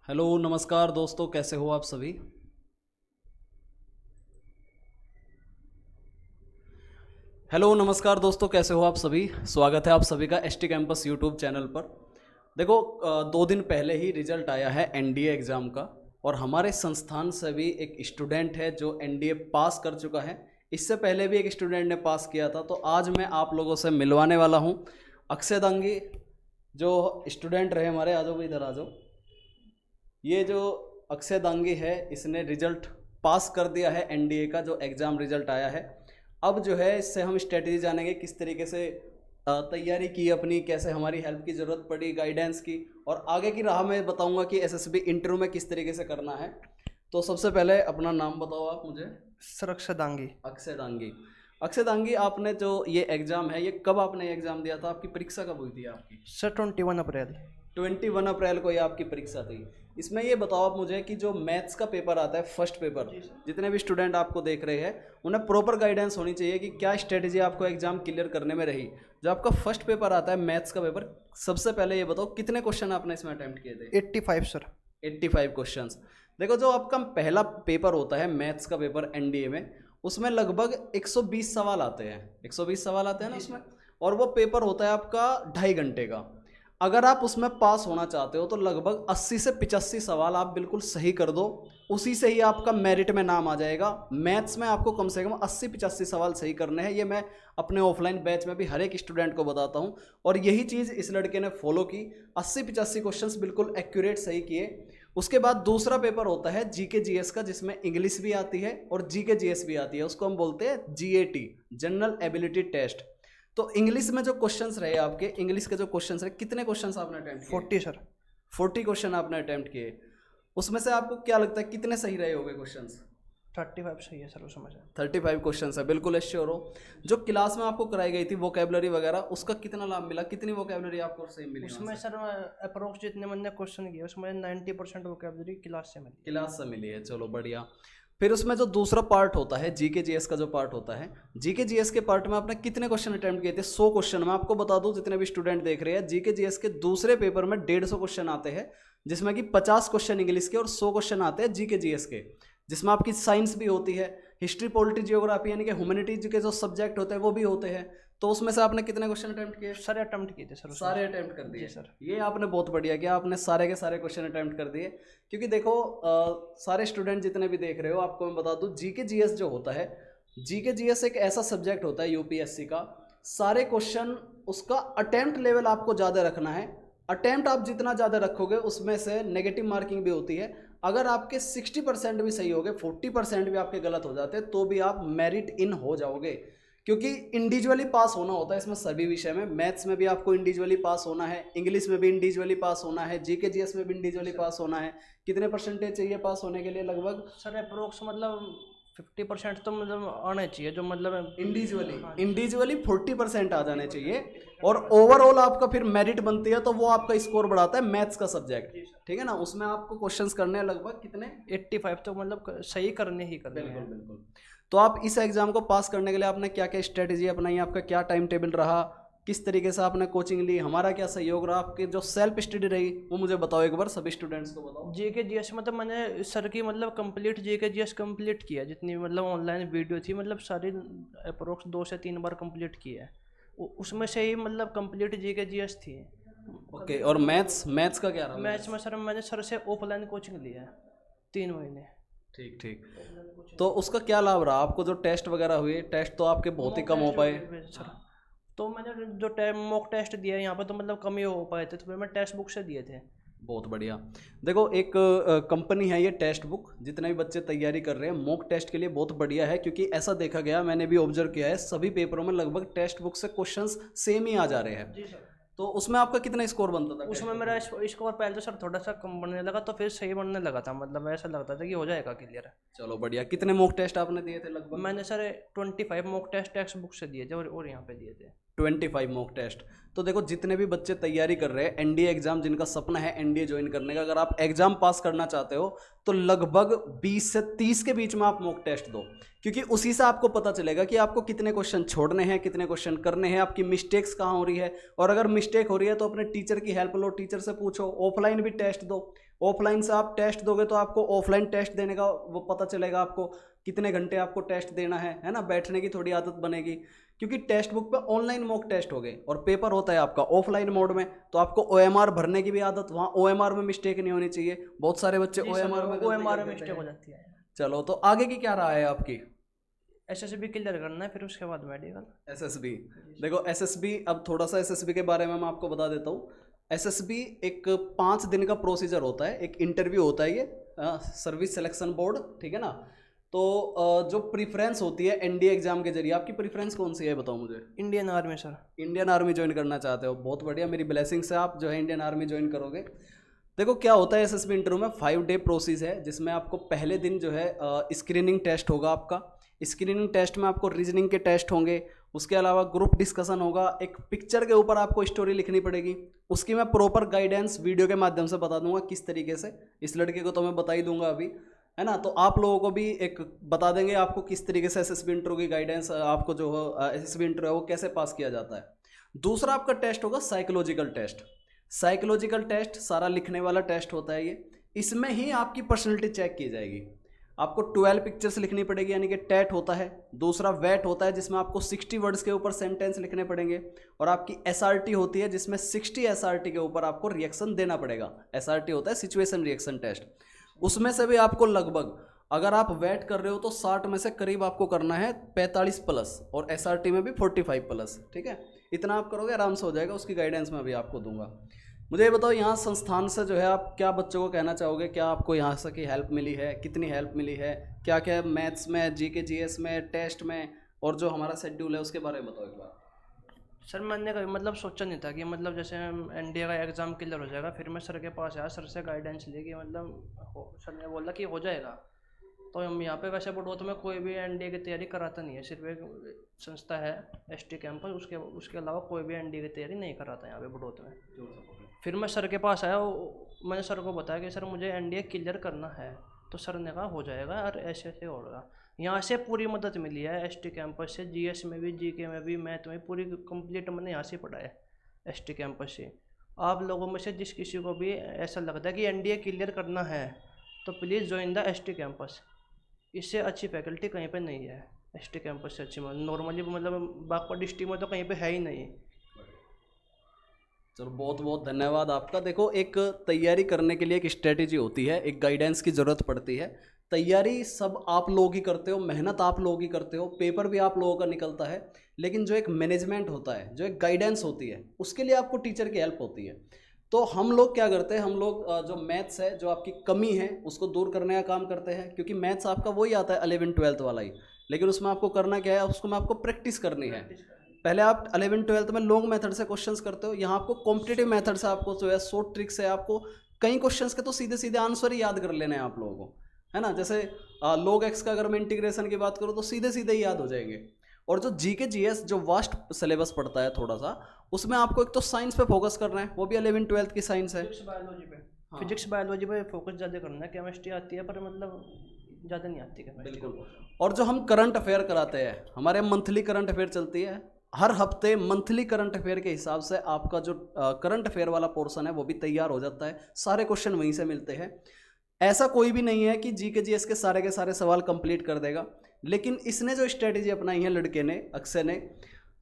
Hello नमस्कार दोस्तों, कैसे हो आप सभी। हेलो नमस्कार दोस्तों, कैसे हो आप सभी। स्वागत है आप सभी का एसटी कैंपस यूट्यूब चैनल पर। देखो 2 दिन पहले ही रिजल्ट आया है एनडीए एग्ज़ाम का, और हमारे संस्थान से भी एक स्टूडेंट है जो एनडीए पास कर चुका है। इससे पहले भी एक स्टूडेंट ने पास किया था। तो आज मैं आप लोगों से मिलवाने वाला हूँ अक्षय दांगी, जो स्टूडेंट रहे हमारे। आ जाओ भाई, इधर आ जाओ। ये जो अक्षय दांगी है, इसने रिजल्ट पास कर दिया है एनडीए का, जो एग्ज़ाम रिजल्ट आया है। अब जो है इससे हम स्ट्रेटजी जानेंगे, किस तरीके से तैयारी की अपनी, कैसे हमारी हेल्प की ज़रूरत पड़ी, गाइडेंस की, और आगे की राह में बताऊंगा कि एसएसबी इंटरव्यू में किस तरीके से करना है। तो सबसे पहले अपना नाम बताओ आप मुझे। सर अक्षय दांगी। अक्षय दांगी। अक्षय दांगी, आपने जो ये एग्ज़ाम है, ये कब आपने एग्ज़ाम दिया था, आपकी परीक्षा कब हुई थी आपकी। सर 21 अप्रैल। 21 अप्रैल को ये आपकी परीक्षा थी। इसमें ये बताओ आप मुझे कि जो मैथ्स का पेपर आता है, फर्स्ट पेपर, जितने भी स्टूडेंट आपको देख रहे हैं उन्हें प्रॉपर गाइडेंस होनी चाहिए कि क्या स्ट्रेटेजी आपको एग्जाम क्लियर करने में रही। जो आपका फर्स्ट पेपर आता है मैथ्स का पेपर, सबसे पहले ये बताओ कितने क्वेश्चन आपने इसमें अटेम्प्ट किए थे। 85 सर। 85 क्वेश्चंस। देखो, जो आपका पहला पेपर होता है मैथ्स का पेपर एनडीए में, उसमें लगभग 120 सवाल आते हैं। 120 सवाल आते हैं ना उसमें, और वो पेपर होता है आपका 2.5 घंटे का। अगर आप उसमें पास होना चाहते हो तो लगभग 80 से 85 सवाल आप बिल्कुल सही कर दो, उसी से ही आपका मेरिट में नाम आ जाएगा। मैथ्स में आपको कम से कम 80-85 सवाल सही करने हैं। ये मैं अपने ऑफलाइन बैच में भी हर एक स्टूडेंट को बताता हूँ, और यही चीज़ इस लड़के ने फॉलो की। 80-85 क्वेश्चंस बिल्कुल एक्यूरेट सही किए। उसके बाद दूसरा पेपर होता है जीके जीएस का, जिसमें इंग्लिश भी आती है और जीके जीएस भी आती है। उसको हम बोलते हैं जीएटी, जनरल एबिलिटी टेस्ट। तो इंग्लिश में जो क्वेश्चंस रहे आपके, इंग्लिश के जो क्वेश्चंस रहे, कितने क्वेश्चंस आपने अटेम्प्ट किए। 40 सर। 40 क्वेश्चन आपने अटेम्प्ट किए। उसमें से आपको क्या लगता है कितने सही रहे होंगे क्वेश्चंस। 35 सही है सर, वो समझ 35 क्वेश्चन है, बिल्कुल श्योर हो। जो क्लास में आपको कराई गई थी वोकेबलरी वगैरह, उसका कितना लाभ मिला, कितनी वोकेबलरी आपको सही मिली उसमें सर अप्रोक्स जितने मैंने क्वेश्चन किए उसमें 90% वोकैबुलरी क्लास से मिली। क्लास से मिली है, चलो बढ़िया। फिर उसमें जो दूसरा पार्ट होता है जीके जीएस का, जो पार्ट होता है जीके जीएस के पार्ट में आपने कितने क्वेश्चन अटेम्प्ट किए थे। 100 क्वेश्चन। मैं आपको बता दूं, जितने भी स्टूडेंट देख रहे हैं, जीके जीएस के दूसरे पेपर में 150 क्वेश्चन आते हैं, जिसमें कि 50 क्वेश्चन इंग्लिश के और 100 क्वेश्चन आते हैं जीके जीएस के, जिसमें आपकी साइंस भी होती है, हिस्ट्री पॉलिटी जियोग्राफी यानी कि ह्यूमैनिटीज के जो सब्जेक्ट होते हैं वो भी होते हैं। तो उसमें से आपने कितने क्वेश्चन अटेम्प्ट किए। सारे अटेम्प्ट किए थे सर उसमें। सारे अटेम्प्ट कर दिए। जी सर। ये आपने बहुत बढ़िया किया, आपने सारे के सारे क्वेश्चन अटेम्प्ट कर दिए। क्योंकि देखो सारे स्टूडेंट जितने भी देख रहे हो, आपको मैं बता दूं, जीके जीएस जो होता है, जीके जीएस एक ऐसा सब्जेक्ट होता है यूपीएससी का। सारे क्वेश्चन, उसका अटेम्प्ट लेवल आपको ज़्यादा रखना है। अटेम्प्ट आप जितना ज़्यादा रखोगे, उसमें से नेगेटिव मार्किंग भी होती है। अगर आपके 60% भी सही हो गए, 40% भी आपके गलत हो जाते हैं, तो भी आप मेरिट इन हो जाओगे। क्योंकि इंडिविजुअली पास होना होता है इसमें सभी विषय में। मैथ्स में भी आपको इंडिविजुअली पास होना है, इंग्लिश में भी इंडिविजुअली पास होना है, जीके जीएस में भी इंडिविजुअली पास होना है। कितने परसेंटेज चाहिए पास होने के लिए लगभग। सर अप्रोक्स मतलब 50% तो मतलब आना चाहिए, जो मतलब इंडिविजुअली 40% आ जाने चाहिए, और ओवरऑल आपका फिर मेरिट बनती है, तो वो आपका स्कोर बढ़ाता है मैथ्स का सब्जेक्ट। ठीक है ना। उसमें आपको क्वेश्चंस करने हैं लगभग कितने, 85 तो मतलब सही करने ही करने बिल्कुल हैं। बिल्कुल। तो आप इस एग्जाम को पास करने के लिए आपने क्या क्या स्ट्रेटेजी अपनाई, आपका क्या टाइम टेबल रहा, किस तरीके से आपने कोचिंग ली, हमारा क्या सहयोग रहा, आपकी जो सेल्फ स्टडी रही वो मुझे बताओ एक बार, सभी स्टूडेंट्स को बताओ। जीके जीएस मतलब मैंने सर की मतलब कंप्लीट जीके जीएस कंप्लीट किया, जितनी मतलब ऑनलाइन वीडियो थी मतलब सारी अप्रोक्स 2 से 3 बार कंप्लीट की है। उसमें से ही मतलब कंप्लीट जीके जीएस थी। ओके, और मैथ्स, मैथ्स का क्या रहा। मैथ्स में सर मैंने सर से ऑफलाइन कोचिंग लिया है 3 महीने। ठीक ठीक। तो उसका क्या लाभ रहा आपको, जो टेस्ट वगैरह हुए, टेस्ट तो आपके बहुत ही कम हो पाए। सर तो मैंने जो मॉक टेस्ट दिया यहाँ पे तो मतलब कम ही हो पाए थे, तो फिर मैं टेक्स्ट बुक से दिए थे। बहुत बढ़िया। देखो एक कंपनी है ये टेस्ट बुक, जितने भी बच्चे तैयारी कर रहे हैं मॉक टेस्ट के लिए बहुत बढ़िया है। क्योंकि ऐसा देखा गया, मैंने भी ऑब्जर्व किया है, सभी पेपरों में लगभग टेक्स्ट बुक से क्वेश्चंस सेम ही आ जा रहे हैं। जी सर। तो उसमें आपका कितना स्कोर बनता था। उसमें मेरा स्कोर पहले तो सर थोड़ा सा कम बनने लगा, तो फिर सही बनने लगा था, मतलब ऐसा लगता था कि हो जाएगा क्लियर। चलो बढ़िया। कितने मॉक टेस्ट आपने दिए थे लगभग। मैंने sir 25 mock test textbook से दिए थे और यहाँ पे दिए थे। 25 मॉक टेस्ट। तो देखो जितने भी बच्चे तैयारी कर रहे हैं एनडीए एग्जाम, जिनका सपना है एनडीए ज्वाइन करने का, अगर आप एग्जाम पास करना चाहते हो तो लगभग 20 से 30 के बीच में आप मॉक टेस्ट दो, क्योंकि उसी से आपको पता चलेगा कि आपको कितने क्वेश्चन छोड़ने हैं, कितने क्वेश्चन करने हैं, आपकी मिस्टेक्स कहाँ हो रही है। और अगर मिस्टेक हो रही है तो अपने टीचर की हेल्प लो, टीचर से पूछो। ऑफलाइन भी टेस्ट दो, ऑफलाइन से आप टेस्ट दोगे तो आपको ऑफलाइन टेस्ट देने का वो पता चलेगा, आपको कितने घंटे आपको टेस्ट देना है ना, बैठने की थोड़ी आदत बनेगी। क्योंकि टेक्स्ट बुक पे ऑनलाइन मॉक टेस्ट हो गए और पेपर होता है आपका ऑफलाइन मोड में, तो आपको ओएमआर भरने की भी आदत, वहाँ ओएमआर में मिस्टेक नहीं होनी चाहिए। बहुत सारे बच्चे ओएमआर में मिस्टेक हो जाती है। चलो तो आगे की क्या राय है आपकी? एसएसबी क्लियर करना है, फिर उसके बाद मेडिकल। एसएसबी, देखो एसएसबी, अब थोड़ा सा एसएसबी के बारे में मैं आपको बता देता हूँ। एसएसबी एक 5 दिन का प्रोसीजर होता है, एक इंटरव्यू होता है, ये सर्विस सिलेक्शन बोर्ड, ठीक है ना। तो जो प्रीफ्रेंस होती है एनडीए एग्जाम के जरिए, आपकी प्रीफ्रेंस कौन सी है बताओ मुझे? Indian army sir. Indian army join करना चाहते हो, बहुत बढ़िया, मेरी ब्लेसिंग से आप जो है इंडियन आर्मी ज्वाइन करोगे। देखो क्या होता है एसएसबी इंटरव्यू में, 5 डे प्रोसेस है, जिसमें आपको पहले दिन जो है स्क्रीनिंग टेस्ट होगा आपका। स्क्रीनिंग टेस्ट में आपको रीजनिंग के टेस्ट होंगे, उसके अलावा ग्रुप डिस्कशन होगा, एक पिक्चर के ऊपर आपको स्टोरी लिखनी पड़ेगी। उसकी मैं प्रॉपर गाइडेंस वीडियो के माध्यम से बता दूंगा किस तरीके से, इस लड़के को तो मैं बता ही दूंगा अभी, है ना। तो आप लोगों को भी एक बता देंगे आपको किस तरीके से एसएसबी इंटरव्यू की गाइडेंस, आपको जो एसएसबी इंटरव्यू है वो कैसे पास किया जाता है। दूसरा आपका टेस्ट होगा साइकोलॉजिकल टेस्ट। साइकोलॉजिकल टेस्ट सारा लिखने वाला टेस्ट होता है ये, इसमें ही आपकी पर्सनैलिटी चेक की जाएगी। आपको 12 पिक्चर्स लिखनी पड़ेगी, यानी कि टेट होता है। दूसरा वेट होता है, जिसमें आपको 60 वर्ड्स के ऊपर सेंटेंस लिखने पड़ेंगे। और आपकी एसआरटी होती है, जिसमें 60 एसआरटी के ऊपर आपको रिएक्शन देना पड़ेगा। एसआरटी होता है सिचुएशन रिएक्शन टेस्ट, उसमें से भी आपको लगभग, अगर आप वेट कर रहे हो तो 60 में से करीब आपको करना है 45 प्लस, और एसआरटी में भी 45 प्लस, ठीक है। इतना आप करोगे आराम से हो जाएगा, उसकी गाइडेंस मैं अभी आपको दूंगा। मुझे ये बताओ यहाँ संस्थान से जो है आप क्या बच्चों को कहना चाहोगे, क्या आपको यहाँ से की हेल्प मिली है, कितनी हेल्प मिली है, क्या क्या मैथ्स में, जीके जीएस में, टेस्ट में, और जो हमारा शेड्यूल है उसके बारे में बताओ एक बार। सर मैंने कभी मतलब सोचा नहीं था कि मतलब जैसे एनडीए का एग्ज़ाम क्लियर हो जाएगा, फिर मैं सर के पास आया, सर से गाइडेंस लेके मतलब सर ने बोला कि हो जाएगा। तो हम यहाँ पे वैसे बड़ौत में कोई भी एनडीए की तैयारी कराता नहीं है, सिर्फ एक संस्था है एसटी कैंपस, उसके अलावा कोई भी एनडीए की तैयारी नहीं कराता यहाँ पे बड़ौत में। फिर मैं सर के पास आया, मैंने सर को बताया कि सर मुझे एनडीए क्लियर करना है, तो सर ने कहा हो जाएगा और ऐसे ऐसे होगा। यहाँ से पूरी मदद मिली है एसटी कैंपस से, जीएस में भी, जीके में भी, मैथ में पूरी कंप्लीट मैंने यहाँ से पढ़ा है एसटी कैंपस से। आप लोगों में से जिस किसी को भी ऐसा लगता है कि एनडीए क्लियर करना है तो please join the ST campus. इससे अच्छी फैकल्टी कहीं पे नहीं है, एसटी कैंपस से अच्छी नॉर्मली मतलब बागपत डिस्ट्रिक्ट में तो कहीं पे है ही नहीं। चलो बहुत बहुत धन्यवाद आपका। देखो एक तैयारी करने के लिए एक स्ट्रेटेजी होती है, एक गाइडेंस की ज़रूरत पड़ती है। तैयारी सब आप लोग ही करते हो, मेहनत आप लोग ही करते हो, पेपर भी आप लोगों का निकलता है, लेकिन जो एक मैनेजमेंट होता है, जो एक गाइडेंस होती है, उसके लिए आपको टीचर की हेल्प होती है। तो हम लोग क्या करते हैं, हम लोग जो मैथ्स है, जो आपकी कमी है उसको दूर करने का काम करते हैं, क्योंकि मैथ्स आपका वही आता है 11th-12th वाला ही, लेकिन उसमें आपको करना क्या है, उसको में आपको प्रैक्टिस करनी है। पहले आप 11th-12th में लॉन्ग मेथड से क्वेश्चंस करते हो, यहाँ आपको कॉम्पिटिटिव मेथड से, आपको जो है शॉर्ट ट्रिक से, आपको कई क्वेश्चंस के तो सीधे सीधे आंसर ही याद कर लेने हैं आप लोगों को, है ना। जैसे log x का अगर मैं इंटीग्रेशन की बात करूँ तो सीधे सीधे ही याद हो जाएंगे। और जो जीके जीएस जो वास्ट सिलेबस पड़ता है थोड़ा सा, उसमें आपको एक तो साइंस पे फोकस करना है, वो भी 11th-12th की साइंस है। फिजिक्स बायोलॉजी पे फोकस ज़्यादा करना है, केमिस्ट्री आती है पर मतलब ज़्यादा नहीं आती है। बिल्कुल। और जो हम करंट अफेयर कराते हैं, हमारे मंथली करंट अफेयर चलती है, हर हफ्ते मंथली करंट अफेयर के हिसाब से आपका जो करंट अफेयर वाला पोर्शन है वो भी तैयार हो जाता है, सारे क्वेश्चन वहीं से मिलते हैं। ऐसा कोई भी नहीं है कि जीके जीएस के सारे सवाल कंप्लीट कर देगा, लेकिन इसने जो स्ट्रेटेजी अपनाई है लड़के ने, अक्षय ने,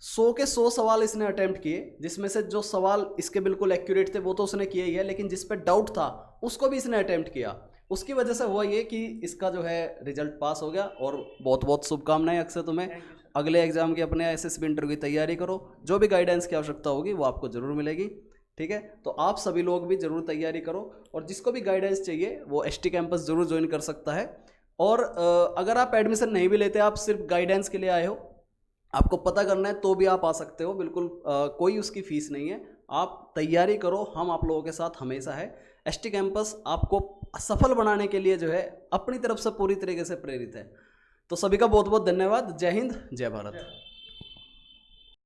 100 के 100 सवाल इसने अटेम्प्ट किए, जिसमें से जो सवाल इसके बिल्कुल एक्यूरेट थे वो तो उसने किए ही है, लेकिन जिस पे डाउट था उसको भी इसने अटेम्प्ट किया। उसकी वजह से हुआ ये कि इसका जो है रिजल्ट पास हो गया। और बहुत बहुत शुभकामनाएं अक्षय तुम्हें, अगले एग्जाम की अपने एसएसबी इंटरव्यू की तैयारी करो, जो भी गाइडेंस की आवश्यकता होगी वो आपको ज़रूर मिलेगी, ठीक है। तो आप सभी लोग भी ज़रूर तैयारी करो, और जिसको भी गाइडेंस चाहिए वो एसटी कैंपस ज़रूर ज्वाइन कर सकता है। और अगर आप एडमिशन नहीं भी लेते, आप सिर्फ गाइडेंस के लिए आए हो, आपको पता करना है, तो भी आप आ सकते हो, बिल्कुल कोई उसकी फ़ीस नहीं है। आप तैयारी करो, हम आप लोगों के साथ हमेशा है। एसटी कैंपस आपको सफल बनाने के लिए जो है अपनी तरफ से पूरी तरीके से प्रेरित है। तो सभी का बहुत बहुत धन्यवाद। जय हिंद, जय भारत।